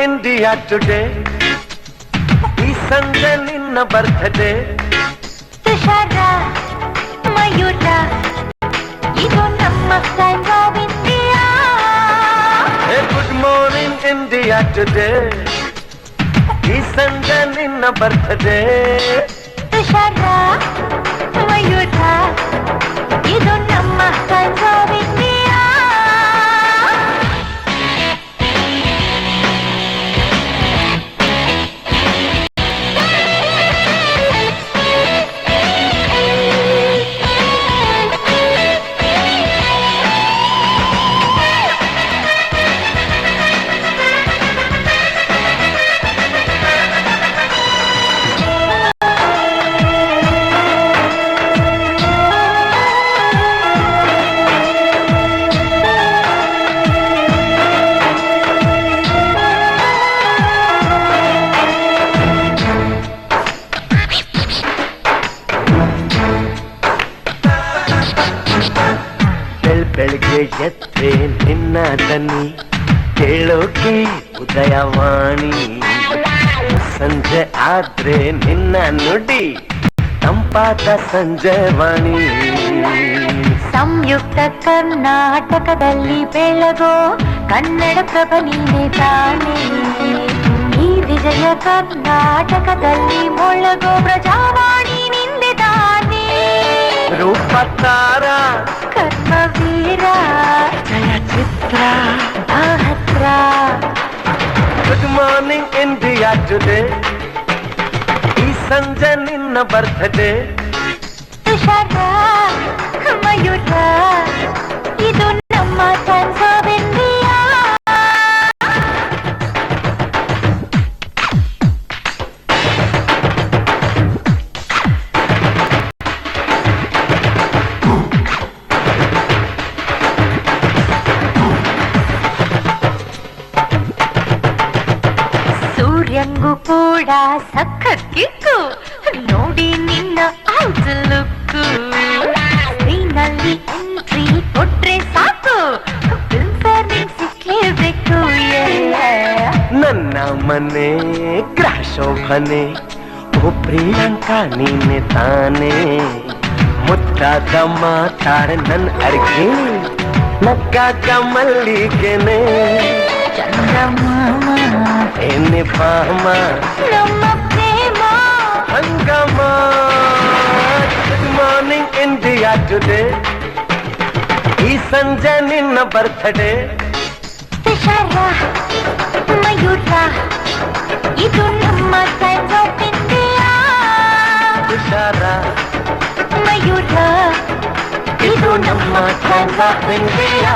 India today. ಈ ಸಂಜೆ ನಿನ್ನ ಬರ್ತಡೆ. ತುಷಾರ ಮಯೂರ ಇದು ನಮ್ಮ time of India. Good morning India today. ಈ ಸಂಜೆ ನಿನ್ನ ಬರ್ತಡೆ. ತುಷಾರ ಮಯೂರ ಇದು ನಮ್ಮ ಟೈಮ್ ಆಫ್ ಇಂಡಿಯಾ. ಬೆಳಗ್ಗೆ ಎದ್ರೆ ನಿನ್ನ ದನಿ ಕೇಳೋಕೆ ಉದಯವಾಣಿ. ಸಂಜೆ ಆದ್ರೆ ನಿನ್ನ ನುಡಿ ತಂಪಾದ ಸಂಜೆವಾಣಿ. ಸಂಯುಕ್ತ ಕರ್ನಾಟಕದಲ್ಲಿ ಬೆಳಗೋ ಕನ್ನಡ ಪ್ರಭ ನೀನೆ ತಾನೇ. ಈ ವಿಜಯ ಕರ್ನಾಟಕದಲ್ಲಿ ಮೊಳಗೋ ಪ್ರಜಾವಾಣಿ ನಿಂದೆ ತಾನೇ. ರೂಪತಾರ ಕರ್ಮವೀರ ಜಯಚಿತ್ರ ಹತ್ರ. Good morning India today. ಈ ಸಂಜೆ ನಿನ್ನ ಬರ್ತಡೆ. ತುಷಾರ ಮಯೂರ ಇದು ನಮ್ಮ ಟೈಮ್ಸ್ ಆಫ್ ಇಂಡಿಯಾ. ಸೂರ್ಯಂಗೂ ಕೂಡ ಸಖತ್ ಕಿಕ್ಕು ನೋಡಿ ನಿನ್ನ ಔಟ್ಲುಕ್ಕು. ಸ್ಕ್ರೀನಲ್ಲಿ ಎಂಟ್ರಿ ಕೊಟ್ರೆ ಸಾಕು ಫಿಲ್ಮ್ ಸಿಕ್ಲೇಬೇಕು. ನನ್ನ ಮನೆ ಗ್ರಹ ಶೋಭನೆ ಓ ಪ್ರಿಯಾಂಕಾ ನೀನೆ ತಾನೇ. ಮುದ್ದಾದ ಮಾತಾಡ ನನ್ನ ಅರ್ಗೆ ನಕ್ಕಾಕ ಮಲ್ಲಿಗೆನೆ. ಚಂದ್ರಮಾಮ ಎನ್ನೆ ಬಾಮ ನಮ್ಮ ಪ್ರೇಮ ಹಂಗಮ. Good morning India today. ಈ ಸಂಜೆ ನಿನ್ನ ಬರ್ತಡೆ. ತುಷಾರ ಮಯೂರ ಇದು ನಮ್ಮ ಟೈಮ್ ಆಫ್ ಇಂಡಿಯಾ. ತುಷಾರ ಮಯೂರ ಇದು ನಮ್ಮ ಟೈಮ್ ಆಫ್ ಇಂಡಿಯಾ.